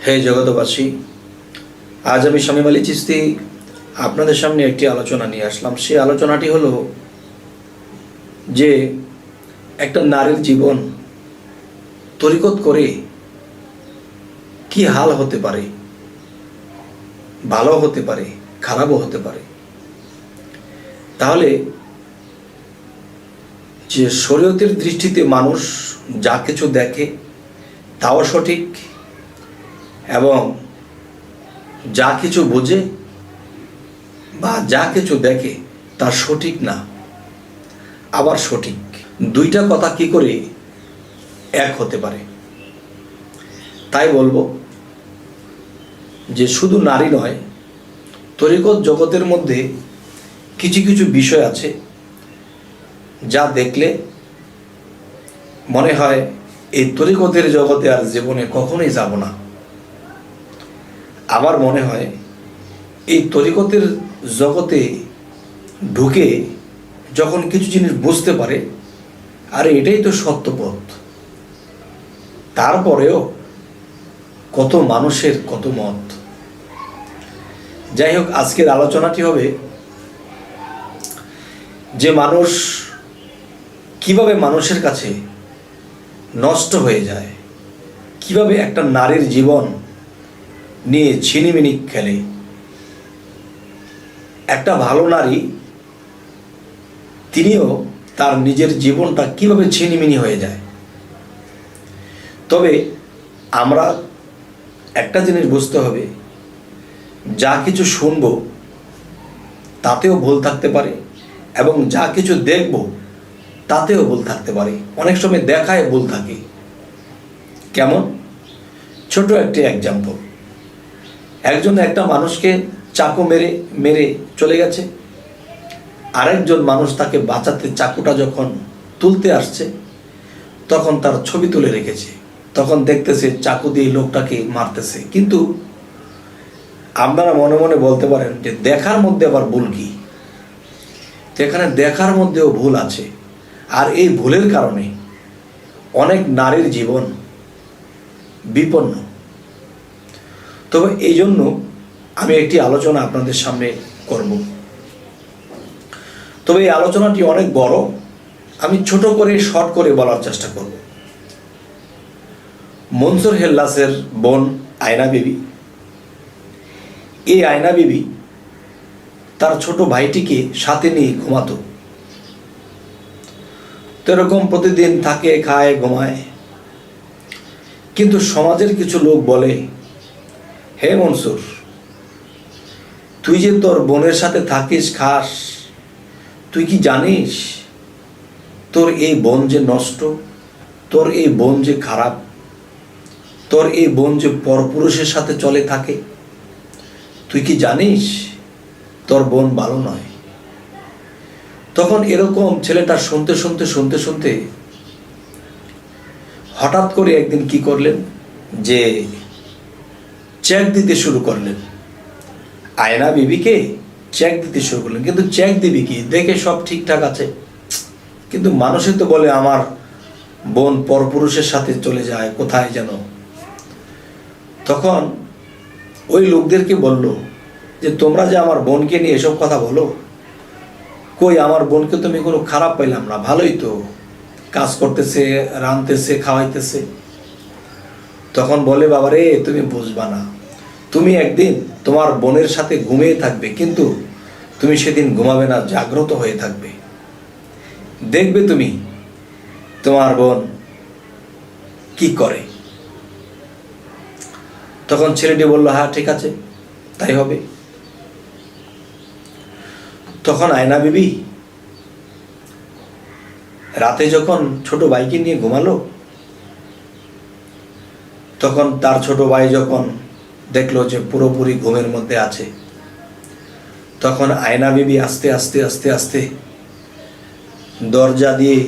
হে জগতবাসী, আজ আমি শামীম আলী চিশতি আপনাদের সামনে একটি আলোচনা নিয়ে আসলাম। সেই আলোচনাটি হলো যে একটা নারীর জীবন তরিকত করে কি হাল হতে পারে, ভালো হতে পারে, খারাপও হতে পারে। তাহলে যে শরীয়তের দৃষ্টিতে মানুষ যা কিছু দেখে তাও সঠিক, এবং যা কিছু বোঝে বা যা কিছু দেখে তা সঠিক না, আবার সঠিক। দুইটা কথা কি করে এক হতে পারে? তাই বলবো যে শুধু নারী নয়, তরিকত জগতের মধ্যে কিছু কিছু বিষয় আছে যা দেখলে মনে হয় এই তরিকতের জগতে আর জীবনে কখনোই যাব না। আবার মনে হয় এই তরিকতের জগতে ঢুকে যখন কিছু জিনিস বুঝতে পারে, আরে এটাই তো সত্য পথ। তারপরেও কত মানুষের কত মত। যাই হোক, আজকের আলোচনাটি হবে যে মানুষ কিভাবে মানুষের কাছে নষ্ট হয়ে যায়, কিভাবে একটা নারীর জীবন নিয়ে ছিনিমিনি খেলে। একটা ভালো নারী তিনিও তার নিজের জীবনটা কিভাবে ছিনিমিনি হয়ে যায়। তবে আমরা একটা জিনিস বুঝতে হবে, যা কিছু শুনব তাতেও ভুল থাকতে পারে, এবং যা কিছু দেখব তাতেও ভুল থাকতে পারে। অনেক সময় দেখায় ভুল থাকে। কেমন? ছোট একটি এক্সাম্পল। একজন একটা মানুষকে চাকু মেরে মেরে চলে গেছে, আরেকজন মানুষ তাকে বাঁচাতে চাকুটা যখন তুলতে আসছে তখন তার ছবি তুলে রেখেছে। তখন দেখতেছে চাকু দিয়ে লোকটাকে মারতেছে। কিন্তু আপনারা মনে মনে বলতে পারেন যে দেখার মধ্যে আবার ভুল কি? তো এখানে দেখার মধ্যেও ভুল আছে, আর এই ভুলের কারণে অনেক নারীর জীবন বিপন্ন। তবে এই জন্য আমি একটি আলোচনা আপনাদের সামনে করব। তবে এই আলোচনাটি অনেক বড়, আমি ছোট করে শর্ট করে বলার চেষ্টা করব। মনসুর হেল্লাসের বোন আয়না বিবি, এই আয়না বিবি তার ছোট ভাইটিকে সাথে নিয়ে ঘুমাতো। তো এরকম প্রতিদিন থাকে, খায়, ঘুমায়। কিন্তু সমাজের কিছু লোক বলে, হে মনসুর, তুই যে তোর বোনের সাথে থাকিস, খাস, তুই কি জানিস তোর এই বোন যে নষ্ট, তোর এই বোন যে খারাপ, তোর এই বোন যে পরপুরুষের সাথে চলে থাকে? তুই কি জানিস তোর বোন ভালো নয়? তখন এরকম ছেলেটা শুনতে শুনতে শুনতে শুনতে হঠাৎ করে একদিন কি করলেন, যে চেক দিতে শুরু করলেন। আয়না বিবিকে চেক দিতে শুরু করলেন। কিন্তু চেক দিবি কি? দেখে সব ঠিকঠাক আছে, কিন্তু মানুষই তো বলে আমার বোন পরপুরুষের সাথে চলে যায় কোথায় যেন। তখন ওই লোকদেরকে বলল যে তোমরা যে আমার বোনকে নিয়ে এসব কথা বলো, কই আমার বোনকে তো আমি কোনো খারাপ পাইলাম না, ভালোই তো কাজ করতেছে, রাঁধতেছে, খাওয়াইতেছে। তখন বলে, বাবা রে, তুমি বুঝবা না, তুমি একদিন তোমার বোনের সাথে ঘুমিয়ে থাকবে, কিন্তু তুমি সেদিন ঘুমাবে না, জাগ্রত হয়ে থাকবে। দেখবে তুমি তোমার বোন কি করে। তখন ছেলেটি বলল, হ্যাঁ ঠিক আছে, তাই হবে। তখন আয়না বিবি রাতে যখন ছোট ভাইকে নিয়ে ঘুমালো, তখন তার ছোট ভাই যখন দেখলো যে পুরোপুরি ঘুমের মধ্যে আছে, তখন আয়না বিবি আস্তে আস্তে আস্তে আস্তে দরজা দিয়ে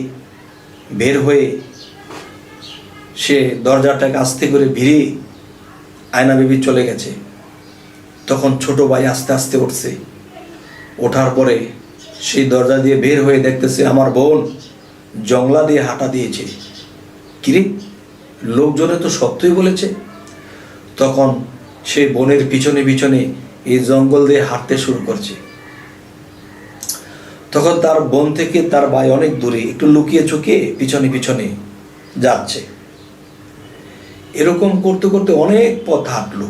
বের হয়ে সে দরজাটাকে আস্তে করে ভিড়িয়ে আয়না বিবি চলে গেছে। তখন ছোট ভাই আস্তে আস্তে উঠছে। ওঠার পরে সেই দরজা দিয়ে বের হয়ে দেখতেছে আমার বোন জংলা দিয়ে হাঁটা দিয়েছে। কিরে, লোকজনে তো সত্যই বলেছে তখন সেই বনের পিছনে পিছনে এই জঙ্গল দিয়ে হাঁটতে শুরু করছে। তখন তার বন থেকে তার ভাই অনেক দূরে, একটু লুকিয়ে চুকিয়ে পিছনে পিছনে যাচ্ছে। এরকম করতে করতে অনেক পথ হাঁটলো।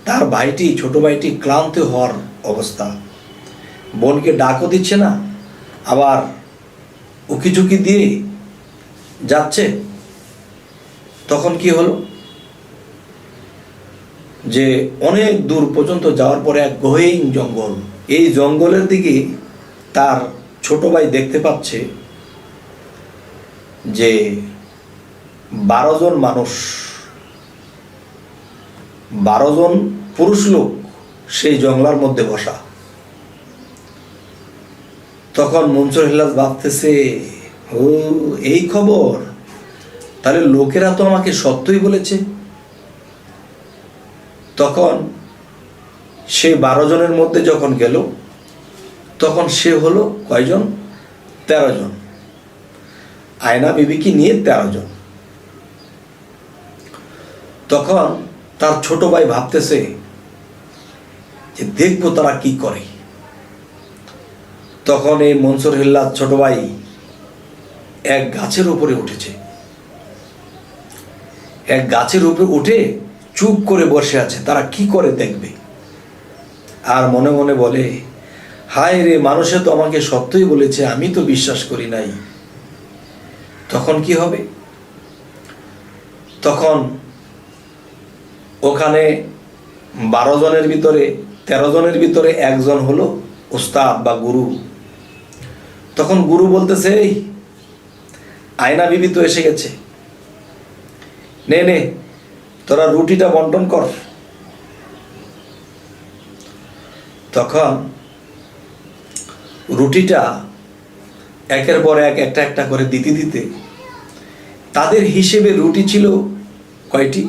তার ভাইটি, ছোট ভাইটি ক্লান্ত হওয়ার অবস্থা, বোনকে ডাকও দিচ্ছে না, আবার উকিঝুঁকি দিয়ে যাচ্ছে। তখন কি হলো যে অনেক দূর পর্যন্ত যাওয়ার পরে এক গহীন জঙ্গল, এই জঙ্গলের দিকে তার ছোট ভাই দেখতে পাচ্ছে যে 12 জন মানুষ, 12 জন পুরুষ লোক সেই জঙ্গলার মধ্যে বসা। তখন মনসুর হিল্লাজ ভাবতেছে, ও এই খবর, তাহলে লোকেরা তো আমাকে সত্যই বলেছে। তখন সে 12 জনের মধ্যে যখন গেল, তখন সে হলো কয়জন? 13 জন। আয়না বিবিকে নিয়ে 13 জন। তখন তার ছোট ভাই ভাবতেছে যে দেখবো তারা কি করে। তখন এই মনসুর হিল্লাজ ছোট ভাই এক গাছের উপরে উঠেছে। এক গাছের উপরে উঠে চুপ করে বসে আছে, তারা কি করে দেখবে। আর মনে মনে বলে, হায় রে, মানুষে তো আমাকে সত্যই বলেছে, আমি তো বিশ্বাস করি নাই। তখন কি হবে? তখন ওখানে 12 জনের ভিতরে 13 জনের ভিতরে একজন হলো উস্তাদ বা গুরু। তখন গুরু বলতেছে, এই আয়না বিবি তো এসে গেছে, নে নে তোরা রুটিটা বন্টন কর। তখন রুটিটা একের পর এক একটা একটা করে দিতে দিতে তাদের হিসেবে রুটি ছিল কয়টি?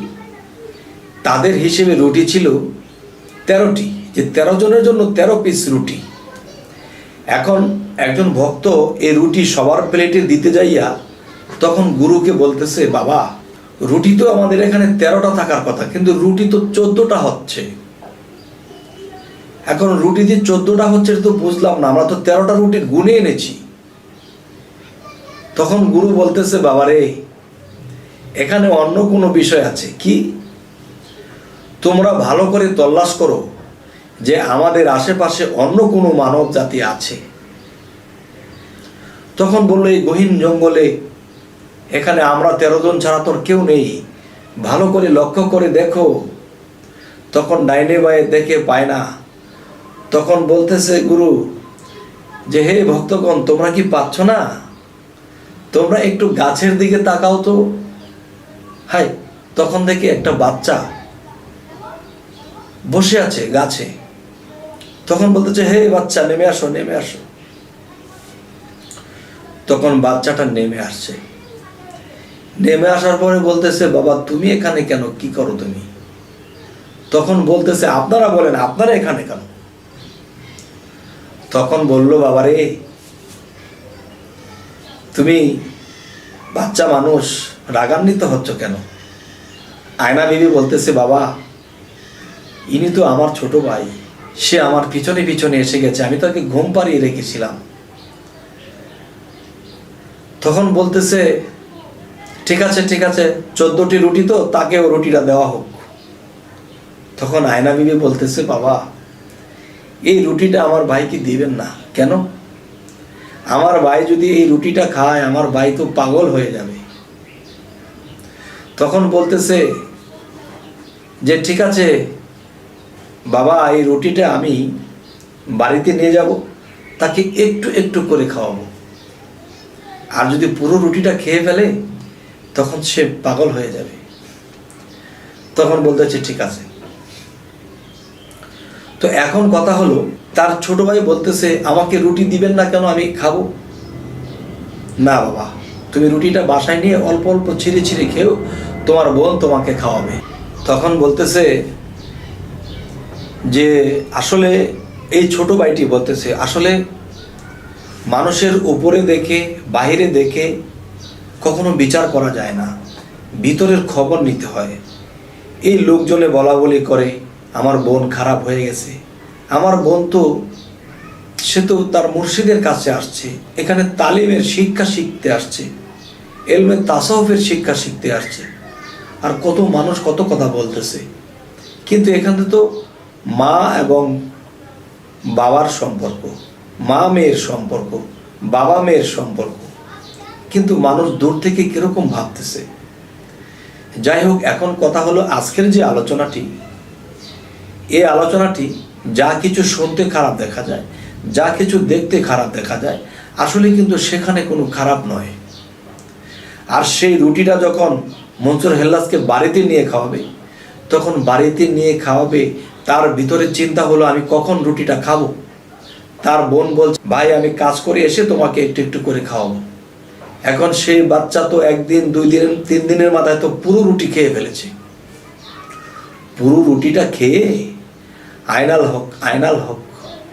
তাদের হিসেবে রুটি ছিল 13টি, যে 13 জনের জন্য 13 পিস রুটি। এখন একজন ভক্ত এই রুটি সবার প্লেটে দিতে যাইয়া তখন গুরুকে বলতেছে, বাবা রুটি তো আমাদের এখানে 13টা থাকার কথা, কিন্তু রুটি তো 14টা হচ্ছে। এখন রুটি যে 14টা হচ্ছে তো বুঝলাম না, আমরা তো 13টা রুটির গুণে এনেছি। তখন গুরু বলতেছে, বাবারে এখানে অন্য কোনো বিষয় আছে। কি? তোমরা ভালো করে তল্লাশ করো যে আমাদের আশেপাশে অন্য কোনো মানব জাতি আছে। তখন বললো, এই গহীন জঙ্গলে এখানে আমরা 13 জন ছাড়া তোর কেউ নেই, ভালো করে লক্ষ্য করে দেখো। তখন ডাইনে বায়ে দেখে পায় না। তখন বলতেছে গুরু যে, হে ভক্তগণ, তোমরা কি পাচ্ছ না? তোমরা একটু গাছের দিকে তাকাও তো। হাই, তখন দেখে একটা বাচ্চা বসে আছে গাছে। তখন বলতেছে, হে বাচ্চা, নেমে আসো, নেমে আসো। তখন বাচ্চাটা নেমে আসছে। নেমে আসার পরে বলতেছে, বাবা তুমি এখানে কেন, কি করো তুমি? তখন বলতেছে, আপনারা বলেন, আপনারা এখানে কেন? তখন বললো, বাবারে তুমি বাচ্চা মানুষ, রাগান্বিত হচ্ছ কেন? আয়না বিবি বলতেছে, বাবা ইনি তো আমার ছোট ভাই, সে আমার পিছনে পিছনে এসে গেছে, আমি তাকে ঘুম পাড়িয়ে রেখেছিলাম। তখন বলতেছে, ঠিক আছে ঠিক আছে, 14টি রুটি তো, তাকেও রুটিটা দেওয়া হোক। তখন আয়না বিবি বলতেছে, বাবা এই রুটিটা আমার ভাইকে দিবেন না। কেন? আমার ভাই যদি এই রুটিটা খায়, আমার ভাই তো পাগল হয়ে যাবে। তখন বলতেছে যে, ঠিক আছে বাবা, এই রুটিটা আমি বাড়িতে নিয়ে যাব, তাকে একটু একটু করে খাওয়াবো। আর যদি পুরো রুটিটা খেয়ে ফেলে তখন সে পাগল হয়ে যাবে। তখন বলতেছে, ঠিক আছে। তো এখন কথা হলো, তার ছোট ভাই বলতেছে, আমাকে রুটি দিবেন না কেন, আমি খাবো না। বাবা তুমি রুটিটা বাসায় নিয়ে অল্প অল্প ছিঁড়ে ছিঁড়ে খেও, তোমার বোন তোমাকে খাওয়াবে। তখন বলতেছে যে, আসলে এই ছোট ভাইটি বলতেছে, আসলে মানুষের উপরে দেখে বাইরে দেখে কখনো বিচার করা যায় না, ভিতরের খবর নিতে হয়। এই লোকজনে বলা বলি করে আমার বোন খারাপ হয়ে গেছে, আমার বোন তো সে তো তার মুর্শিদের কাছে আসছে, এখানে তালিমের শিক্ষা শিখতে আসছে, এলমে তাসাউফের শিক্ষা শিখতে আসছে। আর কত মানুষ কত কথা বলতেছে, কিন্তু এখানে তো মা এবং বাবার সম্পর্ক, মা মেয়ের সম্পর্ক, বাবা মেয়ের সম্পর্ক, কিন্তু মানুষ দূর থেকে কিরকম ভাবতেছে। যাই হোক, এখন কথা হলো আজকের যে আলোচনাটি, এই আলোচনাটি যা কিছু শুনতে খারাপ দেখা যায়, যা কিছু দেখতে খারাপ দেখা যায়, আসলে কিন্তু সেখানে কোনো খারাপ নয়। আর সেই রুটিটা যখন মনসুর হেল্লাসকে বাড়িতে নিয়ে খাওয়াবে, তখন বাড়িতে নিয়ে খাওয়াবে, তার ভিতরে চিন্তা হলো আমি কখন রুটিটা খাবো। তার বোন বলছে ভাই আমি কাজ করে এসে তোমাকে একটু একটু করে খাওয়াবো। এখন সেই বাচ্চা তো একদিন, 2 দিন, 3 দিনের মাথায় তো পুরো রুটি খেয়ে ফেলেছে। পুরো রুটিটা খেয়ে আয়নাল হক, আয়নাল হক,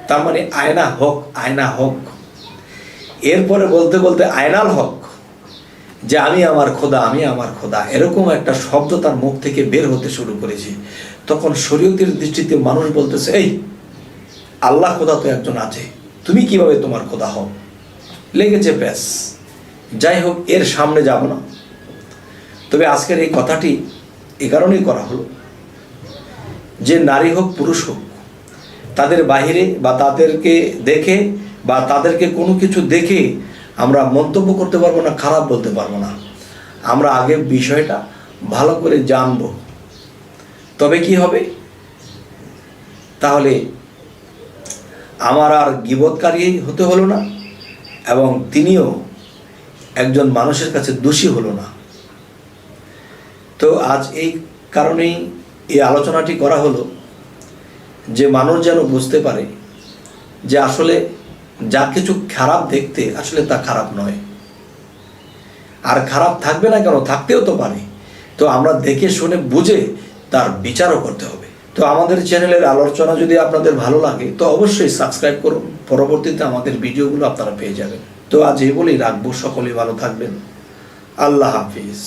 তার মানে আয়না হক, আয়না হক। এরপরে বলতে বলতে আয়নাল হক, যে আমি আমার খোদা, আমি আমার খোদা, এরকম একটা শব্দ তার মুখ থেকে বের হতে শুরু করেছে। তখন শরীয়তের দৃষ্টিতে মানুষ বলতেছে এই আল্লাহ খোদা তো একজন আছে, তুমি কিভাবে তোমার খোদা হও? লেগেছে প্যাস। যাই হোক, এর সামনে যাব না। তবে আজকের এই কথাটি এ কারণেই করা হলো যে নারী হোক পুরুষ হোক, তাদের বাহিরে বা তাদেরকে দেখে বা তাদেরকে কোনো কিছু দেখে আমরা মন্তব্য করতে পারবো না, খারাপ বলতে পারবো না। আমরা আগে বিষয়টা ভালো করে জানব, তবে কি হবে, তাহলে আমার আর গীবতকারী হতে হলো না এবং তিনিও একজন মানুষের কাছে দোষী হলো না। তো আজ এই কারণেই এই আলোচনাটি করা হলো যে মানুষ যেন বুঝতে পারে যে আসলে যা কিছু খারাপ দেখতে আসলে তা খারাপ নয়। আর খারাপ থাকবে না কেন, থাকতেও তো পারে। তো আমরা দেখে শুনে বুঝে তার বিচারও করতে হবে। তো আমাদের চ্যানেলের আলোচনা যদি আপনাদের ভালো লাগে তো অবশ্যই সাবস্ক্রাইব করুন, পরবর্তীতে আমাদের ভিডিওগুলো আপনারা পেয়ে যাবেন। তো আজ এই বলেই রাখবো, সকলেই ভালো থাকবেন। আল্লাহ হাফিজ।